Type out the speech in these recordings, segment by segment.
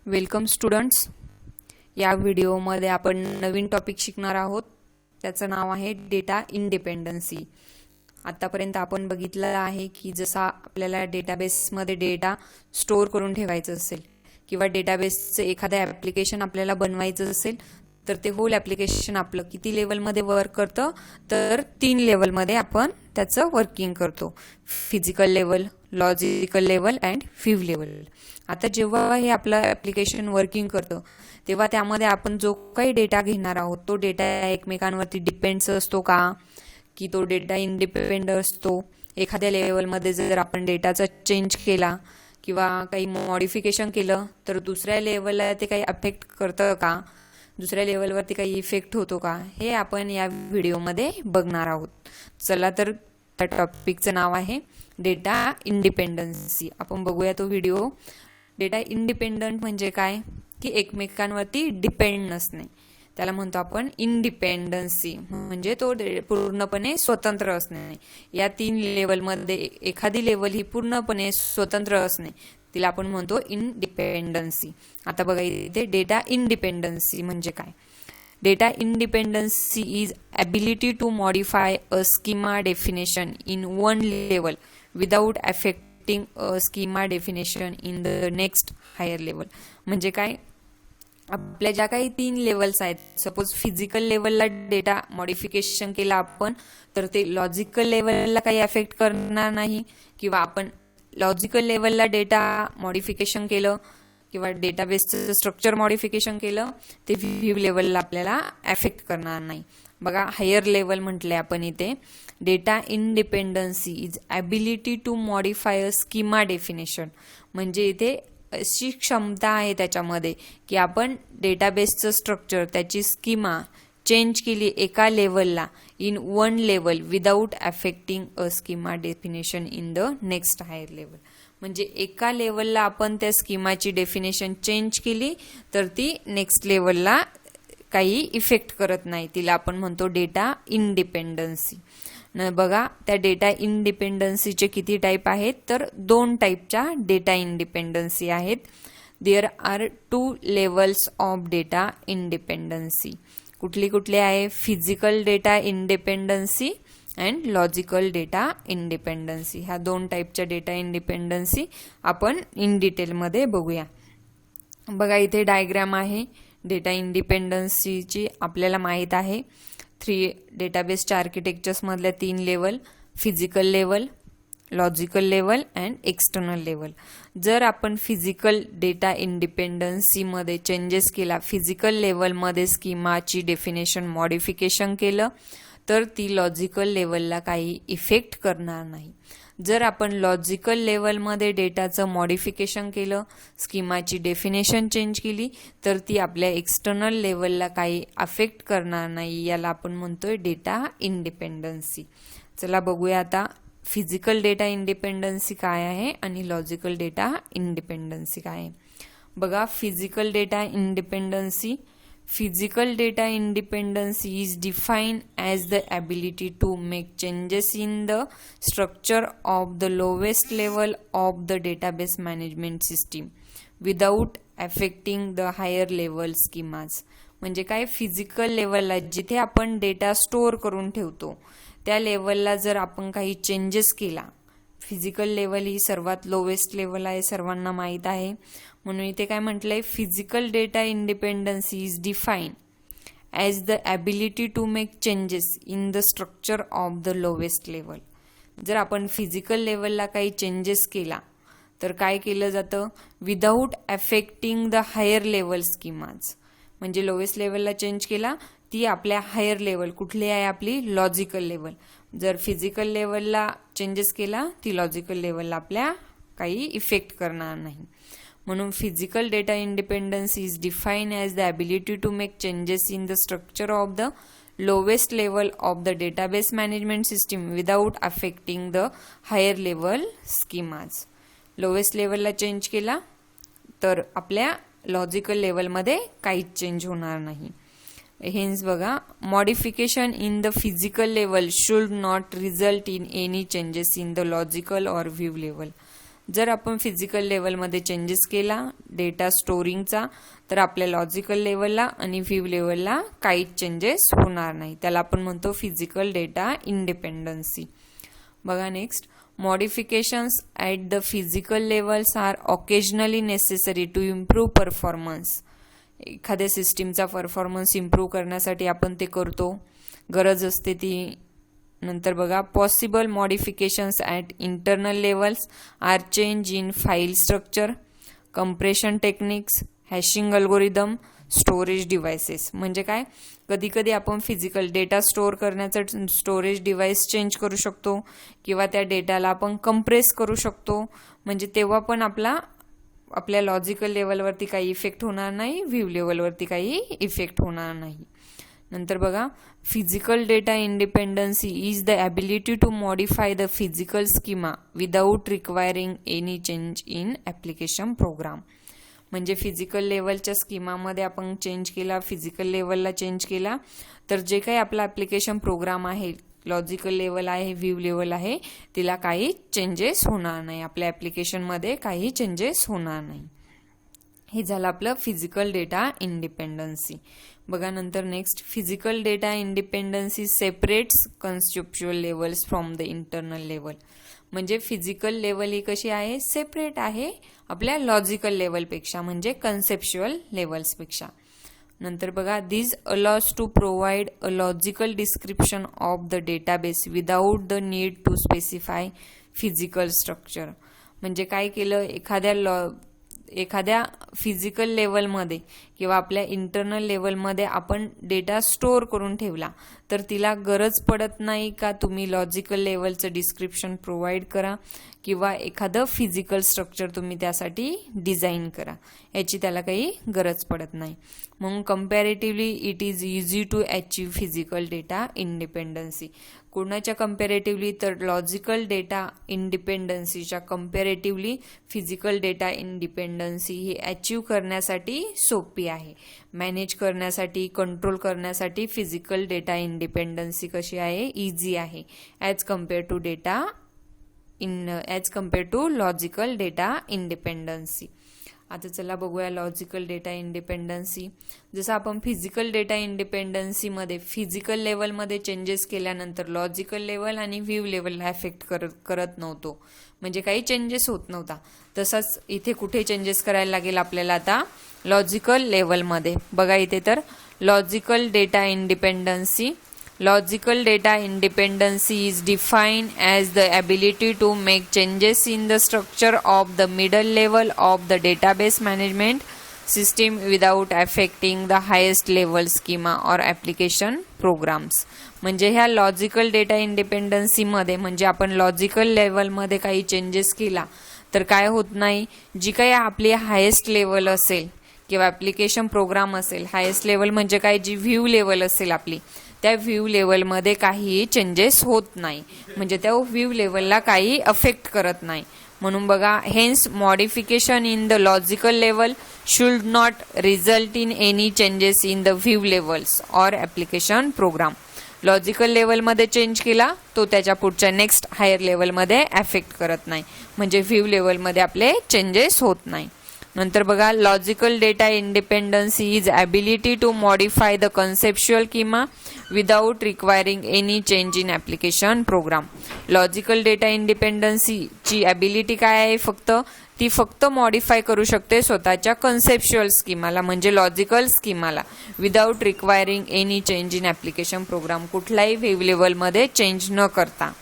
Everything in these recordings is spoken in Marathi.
Welcome students. या व्हिडिओमध्ये आपण नवीन टॉपिक शिकणार आहोत. त्याचं नाव आहे डेटा इंडिपेंडन्सी. आतापर्यंत आपण बघितलं आहे की जसा आपल्याला डेटाबेसमध्ये डेटा स्टोअर करून ठेवायचं असेल किंवा डेटाबेसचं एखादं ॲप्लिकेशन आपल्याला बनवायचं असेल तर ते होल ॲप्लिकेशन आपलं किती लेवलमध्ये वर्क करतं, तर 3 लेवलमध्ये आपण त्याचं वर्किंग करतो. Physical level, logical level and view level. आता जेव्हा हे आपलं ॲप्लिकेशन वर्किंग करतं तेव्हा त्यामध्ये आपण जो काही डेटा घेणार आहोत तो डेटा एकमेकांवरती डिपेंड्स असतो का, की तो डेटा इंडिपेंडंट असतो. एखाद्या लेवलमध्ये जर आपण डेटाचा चेंज केला किंवा काही मॉडिफिकेशन केलं तर दुसऱ्या लेवलला ते काही अफेक्ट करतं का, दुसऱ्या लेवलवरती काही इफेक्ट होतो का, हे आपण या व्हिडिओमध्ये बघणार आहोत. चला तर त्या टॉपिकचं नाव आहे डेटा इंडिपेंडन्सी. आपण बघूया तो व्हिडिओ. डेटा इंडिपेंडंट म्हणजे काय, की एकमेकांवरती डिपेंड नसणे, त्याला म्हणतो आपण इंडिपेंडन्सी. म्हणजे तो पूर्णपणे स्वतंत्र असणे. या 3 लेवलमध्ये एखादी लेवल ही पूर्णपणे स्वतंत्र असणे, तिला आपण म्हणतो इंडिपेंडन्सी. आता बघा इथे डेटा इंडिपेंडन्सी म्हणजे काय. Data independency is ability to modify a schema definition in one level without affecting a schema definition in the next higher level. म्हणजे काय, आपल्या ज्या काही 3 लेवल्स आहेत, सपोज फिजिकल लेवलला डेटा मॉडिफिकेशन केला आपण तर ते लॉजिकल लेवलला काही अफेक्ट करणार नाही, किंवा आपण लॉजिकल लेवलला डेटा मॉडिफिकेशन केलं किंवा डेटाबेसचं स्ट्रक्चर मॉडिफिकेशन केलं ते व्ह्यू लेवलला आपल्याला अफेक्ट करणार नाही. बघा हायर लेवल म्हटले आपण इथे. Data independency is ability to modify a schema definition. म्हणजे इथे अशी क्षमता आहे त्याच्यामध्ये की आपण डेटाबेसचं स्ट्रक्चर, त्याची स्कीमा चेंज केली एका लेवलला in one level without affecting a schema definition in the next higher level. म्हणजे एका लेवलला आपण त्या स्कीमाची डेफिनेशन चेंज केली तर ती नेक्स्ट लेवलला काही इफेक्ट करत नाही, तिला आपण म्हणतो डेटा इंडिपेंडन्सी. बघा त्या डेटा इंडिपेंडन्सीचे किती टाईप आहेत, तर 2 टाईपच्या डेटा इंडिपेंडन्सी आहेत. There are 2 levels of data independency. कुठली कुठली आहे, physical data independency and logical data independency. ह्या 2 टाईपच्या डेटा इंडिपेंडन्सी आपण इन डिटेलमध्ये बघूया. बघा इथे डायग्राम आहे डेटा इंडिपेंडन्सीची. आपल्याला माहीत आहे 3 डेटाबेसच्या आर्किटेक्चर्समधल्या 3 level, physical level, logical level and external level. जर आपण फिजिकल डेटा इंडिपेंडन्सीमध्ये चेंजेस केला, फिजिकल लेवलमध्ये स्कीमाची डेफिनेशन मॉडिफिकेशन केलं तर ती लॉजिकल लेवलला काही इफेक्ट करणार नाही. जर आपण लॉजिकल लेवलमध्ये डेटाचं मॉडिफिकेशन केलं, स्कीमाची डेफिनेशन चेंज केली तर ती आपल्या एक्सटर्नल लेवलला काही अफेक्ट करणार नाही, याला आपण म्हणतोय डेटा इंडिपेंडन्सी. चला बघूया आता फिजिकल डेटा इंडिपेंडन्सी काय आहे आणि लॉजिकल डेटा इंडिपेंडन्सी काय आहे. बघा physical data independency. Physical data independency is defined as the ability to make changes in the structure of the lowest level of the database management system without affecting the higher level schemas. म्हणजे काय, फिजिकल लेवलला जिथे आपण डेटा स्टोअर करून ठेवतो त्या लेवलला जर आपण काही चेंजेस केला, फिजिकल लेवल ही सर्वात लोवेस्ट लेवल आहे, सर्वांना माहीत आहे. म्हणून इथे काय म्हटलंय, physical data independency is define as the ability to make changes in the structure of the lowest level. जर आपण फिजिकल लेवलला काही चेंजेस केला तर काय केलं जातं, without affecting the higher level schemas. म्हणजे लोवेस्ट लेवलला चेंज केला, ती आपल्या हायर लेवल कुठली आहे, आपली लॉजिकल लेवल. जर फिजिकल लेवलला चेंजेस केला ती लॉजिकल लेवलला आपल्या काही इफेक्ट करणार नाही. म्हणून physical data independency is define as the ability to make changes in the structure of the lowest level of the database management system without affecting the higher level schemas. Lowest लेवलला चेंज केला तर आपल्या लॉजिकल लेवलमध्ये काहीच चेंज होणार नाही. हेन्स बघा, modification in the physical level should not result in any changes in the logical or view level. जर आपण फिजिकल लेवलमध्ये चेंजेस केला डेटा स्टोरिंगचा तर आपल्या लॉजिकल लेवलला आणि व्ह्यू लेवलला काहीच चेंजेस होणार नाही. त्याला आपण म्हणतो फिजिकल डेटा इंडिपेंडन्सी. बघा next, modifications at the physical levels are occasionally necessary to improve performance. एखाद्या सिस्टीमचा परफॉर्मन्स इम्प्रूव्ह करण्यासाठी आपण ते करतो, गरज असते ती. नंतर बघा, possible modifications at internal levels are change in file structure, compression techniques, hashing algorithm, storage devices. म्हणजे काय, कधी कधी आपण फिजिकल डेटा स्टोअर करण्याचं स्टोरेज डिव्हाइस चेंज करू शकतो किंवा त्या डेटाला आपण कंप्रेस करू शकतो. म्हणजे तेव्हा पण आपल्या लॉजिकल लेवलवरती काही इफेक्ट होणार नाही, व्ह्यू लेवलवरती काही इफेक्ट होणार नाही. नंतर बघा, physical data independency is the ability to modify the physical schema without requiring any change in application program. म्हणजे फिजिकल लेवलच्या स्कीमामध्ये आपण चेंज केला, फिजिकल लेवलला चेंज केला तर जे काही आपला ॲप्लिकेशन प्रोग्राम आहे, लॉजिकल लेवल आहे, व्ह्यू लेवल आहे, तिला काही चेंजेस होणार नाही, आपल्या ॲप्लिकेशनमध्ये काही चेंजेस होणार नाही. हे झालं आपलं फिजिकल डेटा इंडिपेंडन्सी. बघा नंतर next, physical data independency separates conceptual levels from the internal level. म्हणजे फिजिकल लेवल ही कशी आहे, सेपरेट आहे आपल्या लॉजिकल लेवलपेक्षा, म्हणजे कन्सेप्च्युअल लेवल्सपेक्षा. नंतर बघा, this allows to provide a logical description of the database without the need to specify physical structure. म्हणजे काय केलं, एखाद्या फिजिकल लेवलमध्ये किंवा आपल्या इंटरनल लेवलमध्ये आपण डेटा स्टोअर करून ठेवला तर तिला गरज पडत नाही का तुम्ही लॉजिकल लेवलचं डिस्क्रिप्शन प्रोव्हाइड करा किंवा एखादं फिजिकल स्ट्रक्चर तुम्ही त्यासाठी डिझाईन करा, याची त्याला काही गरज पडत नाही. म्हणून comparatively it is easy to achieve physical data independency. कोणाच्या कम्पॅरेटिव्हली, तर लॉजिकल डेटा इंडिपेंडन्सीच्या कम्पॅरेटिव्हली फिजिकल डेटा इंडिपेंडन्सी ही अचीव करण्यासाठी सोपी आहे. मॅनेज करण्यासाठी, कंट्रोल करण्यासाठी फिजिकल डेटा इंडिपेंडन्सी कशी आहे, इझी आहे as compare to logical data independency. आता चला बघूया लॉजिकल डेटा इंडिपेंडन्सी. जसं आपण फिजिकल डेटा इंडिपेंडन्सीमध्ये फिजिकल लेवलमध्ये चेंजेस केल्यानंतर लॉजिकल लेवल आणि व्ह्यू लेवलला अफेक्ट करत नव्हतो, म्हणजे काही चेंजेस होत नव्हता. तसंच इथे कुठे चेंजेस करायला लागेल आपल्याला, आता लॉजिकल लेवलमध्ये. बघा इथे तर logical data independency. Logical data independency is defined as the ability to make changes in the structure of the middle level of the database management system without affecting the highest level schema or application programs. म्हणजे ह्या लॉजिकल डेटा इंडिपेंडन्सीमध्ये म्हणजे आपण लॉजिकल लेवलमध्ये काही चेंजेस केला तर काय होत नाही, जी काही आपली हायेस्ट लेवल असेल किंवा ॲप्लिकेशन प्रोग्राम असेल, हायेस्ट लेवल म्हणजे काय, जी व्ह्यू लेवल असेल आपली, त्या व्ह्यू लेवलमध्ये काही चेंजेस होत नाही, म्हणजे त्या व्ह्यू लेवलला काही अफेक्ट करत नाही. म्हणून बघा, hence modification in the logical level should not result in any changes in the view levels or application program. Logical लेवलमध्ये चेंज केला तो त्याच्या पुढच्या नेक्स्ट हायर लेवलमध्ये अफेक्ट करत नाही, म्हणजे व्ह्यू लेवलमध्ये आपले चेंजेस होत नाही. नंतर बघा, logical data independency is ability to modify the conceptual schema without requiring any change in application program. Logical data इंडिपेंडन्सीची ॲबिलिटी काय आहे, ती फक्त मॉडिफाय करू शकते स्वतःच्या कन्सेप्च्युअल स्कीमाला, म्हणजे लॉजिकल स्कीमाला, without requiring any change in application program, कुठलाही व्ह्यू लेवलमध्ये चेंज न करता.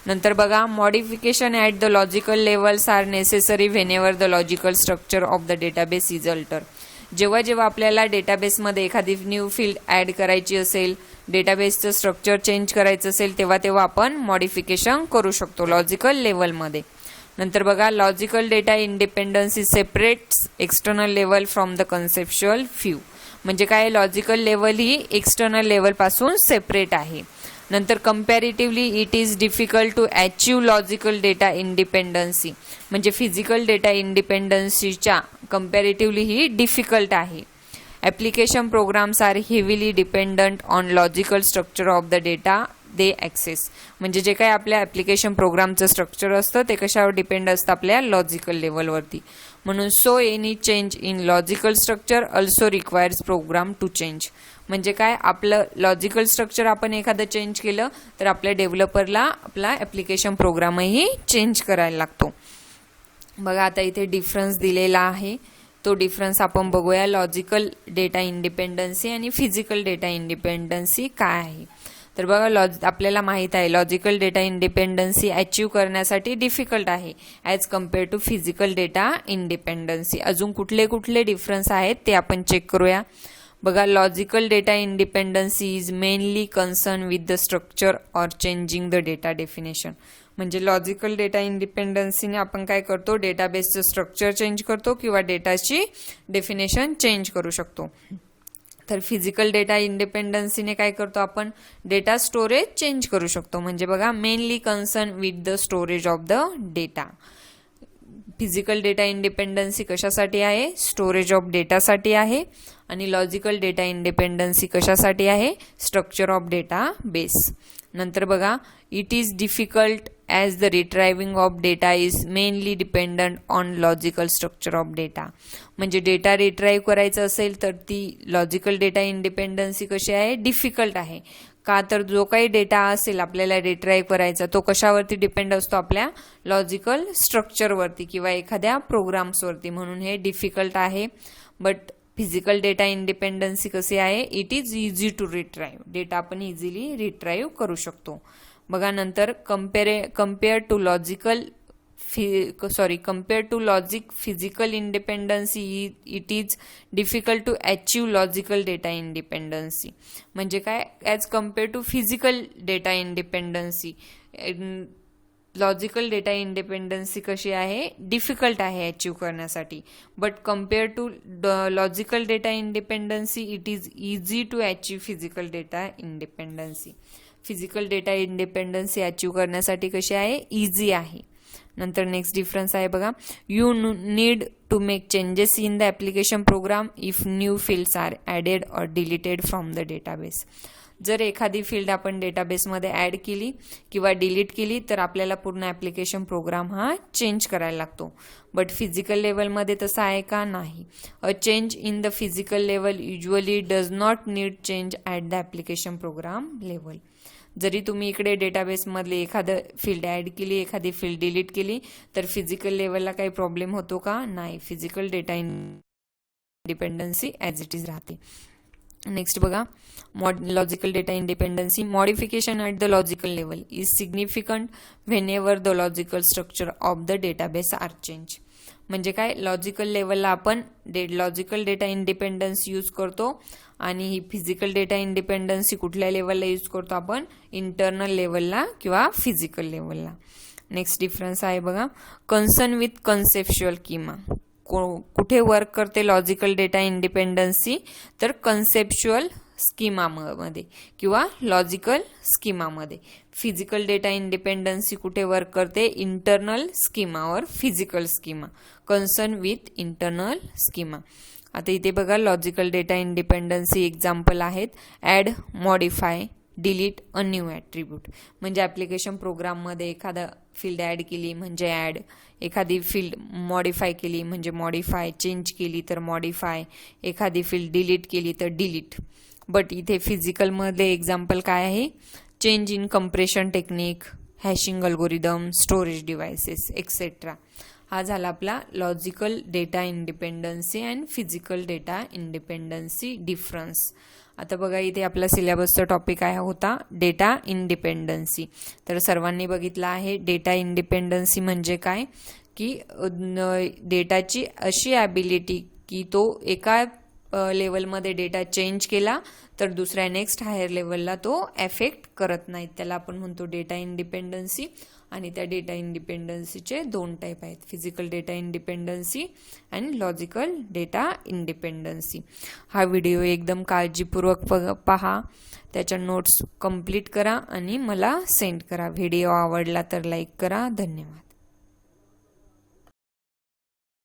नंतर बघा, modification at the logical levels are necessary whenever the logical structure of the database is alter. जेव्हा आपल्याला डेटाबेसमध्ये एखादी न्यू फील्ड ॲड करायची असेल, डेटाबेसचं स्ट्रक्चर चेंज करायचं असेल, तेव्हा आपण मॉडिफिकेशन करू शकतो लॉजिकल लेवलमध्ये. नंतर बघा, logical data independency separates external level from the conceptual view. म्हणजे काय, लॉजिकल लेवल ही एक्सटर्नल लेवलपासून सेपरेट आहे. नंतर comparatively it is difficult to achieve logical data independency. म्हणजे फिजिकल डेटा इंडिपेंडन्सीच्या कम्पॅरेटिव्हली ही डिफिकल्ट आहे. Application programs are heavily dependent on logical structure of the data they access. म्हणजे जे काही आपल्या ॲप्लिकेशन प्रोग्रामचं स्ट्रक्चर असतं ते कशावर डिपेंड असतं, आपल्या लॉजिकल लेवलवरती. म्हणून so any change in logical structure also requires program to change. म्हणजे काय, आपलं लॉजिकल स्ट्रक्चर आपण एखादं चेंज केलं तर आपल्या डेव्हलपरला आपला ॲप्लिकेशन प्रोग्रामही चेंज करायला लागतो. बघा आता इथे डिफरन्स दिलेला आहे, तो डिफरन्स आपण बघूया. लॉजिकल डेटा इंडिपेंडन्सी आणि फिजिकल डेटा इंडिपेंडन्सी काय आहे. तर बघा आपल्याला माहीत आहे लॉजिकल डेटा इंडिपेंडन्सी अचीव करण्यासाठी डिफिकल्ट आहे as compare to physical data independency. अजून कुठले कुठले डिफरन्स आहेत ते आपण चेक करूया. बघा, logical data independency is mainly concern with the structure or changing the data definition. म्हणजे लॉजिकल डेटा इंडिपेंडन्सीने आपण काय करतो, डेटाबेसचं स्ट्रक्चर चेंज करतो किंवा डेटाची डेफिनेशन चेंज करू शकतो. तर फिजिकल डेटा इंडिपेंडन्सीने काय करतो, आपण डेटा स्टोरेज चेंज करू शकतो. म्हणजे बघा, mainly concern with the storage of the data. Physical data independency कशासाठी आहे, स्टोरेज ऑफ डेटासाठी आहे. आणि लॉजिकल डेटा इंडिपेंडन्सी कशासाठी आहे, स्ट्रक्चर ऑफ डेटा बेस. नंतर बघा, it is difficult as the retrieving of data is mainly dependent on logical structure of data. म्हणजे डेटा रिट्राईव्ह करायचं असेल तर ती लॉजिकल डेटा इंडिपेंडन्सी कशी आहे, डिफिकल्ट आहे. का तर जो काही डेटा असेल आपल्याला रिट्राईव्ह करायचा तो कशावरती डिपेंड असतो, आपल्या लॉजिकल स्ट्रक्चरवरती किंवा एखाद्या प्रोग्राम्सवरती. म्हणून हे डिफिकल्ट आहे. बट फिजिकल डेटा इंडिपेंडन्सी कशी आहे, it is easy to retrieve. Data आपण इझिली रिट्राईव्ह करू शकतो. बघा नंतर compare to logic physical independency it is difficult to achieve logical data independency. म्हणजे काय, as compare to physical data independency logical data independency कशी आहे, डिफिकल्ट आहे अचीव करण्यासाठी. But compare to logical data independency it is easy to achieve physical data independency. Physical data independency achieve करण्यासाठी कशी आहे, इझी आहे. नंतर नेक्स्ट डिफरन्स आहे बघा, you need to make changes in the application program if new fields are added or deleted from the database. जर एखादी फील्ड आपण डेटाबेसमध्ये ॲड केली किंवा डिलीट केली तर आपल्याला पूर्ण ॲप्लिकेशन प्रोग्राम हा चेंज करायला लागतो. बट फिजिकल लेवलमध्ये तसं आहे का, नाही. A change in the physical level usually does not need change at the application program level. जरी तुम्ही इकडे डेटाबेसमधली एखादं फील्ड ॲड केली, एखादी फील्ड डिलीट केली तर फिजिकल लेवलला काही प्रॉब्लेम होतो का, नाही. Physical data independency as it is राहते. नेक्स्ट बघा, logical data independency modification at the logical level is significant whenever the logical structure of the database are change. म्हणजे काय, लॉजिकल लेवलला आपण लॉजिकल डेटा इंडिपेंडन्स यूज करतो आणि ही फिजिकल डेटा इंडिपेंडन्सी कुठल्या लेवलला यूज करतो आपण, इंटरनल लेवलला किंवा फिजिकल लेवलला. नेक्स्ट डिफरन्स आहे बघा, कन्सर्न विथ कन्सेप्च्युअल स्कीमा. कुठे वर्क करते लॉजिकल डेटा इंडिपेंडन्सी, तर कन्सेप्च्युअल स्कीमामध्ये किंवा लॉजिकल स्कीमामध्ये. फिजिकल डेटा इंडिपेंडन्सी कुठे वर्क करते, इंटरनल स्कीमावर physical schema. Concern with internal schema. आता इथे बघा, लॉजिकल डेटा इंडिपेंडन्सी एक्झाम्पल आहेत, add, modify, delete a new attribute. म्हणजे ॲप्लिकेशन प्रोग्राममध्ये एखादा फील्ड ॲड केली म्हणजे ॲड, एखादी फील्ड मॉडिफाय केली म्हणजे मॉडिफाय, चेंज केली तर मॉडिफाय, एखादी फील्ड डिलीट केली तर डिलीट. बट इथे फिजिकलमध्ये एक्झाम्पल काय आहे, change in compression technique, hashing algorithm, storage devices etcetera. हा झाला आपला logical data independency and physical data independency difference. आता बघा, इथे आपला सिलेबसचा टॉपिक आहे होता डेटा इंडिपेंडन्सी. तर सर्वांनी बघितलं आहे डेटा इंडिपेंडन्सी म्हणजे काय, की डेटाची अशी ॲबिलिटी की तो एका लेवलमध्ये डेटा चेंज केला तर दुसऱ्या नेक्स्ट हायर लेवलला तो एफेक्ट करत नाहीत. त्याला आपण म्हणतो डेटा इंडिपेंडन्सी. आणि त्या डेटा इंडिपेंडन्सीचे दोन टाईप आहेत, physical data independency and logical data independency. हा व्हिडिओ एकदम काळजीपूर्वक पहा, त्याच्या नोट्स कंप्लीट करा आणि मला सेंड करा. व्हिडिओ आवडला तर लाईक करा. धन्यवाद.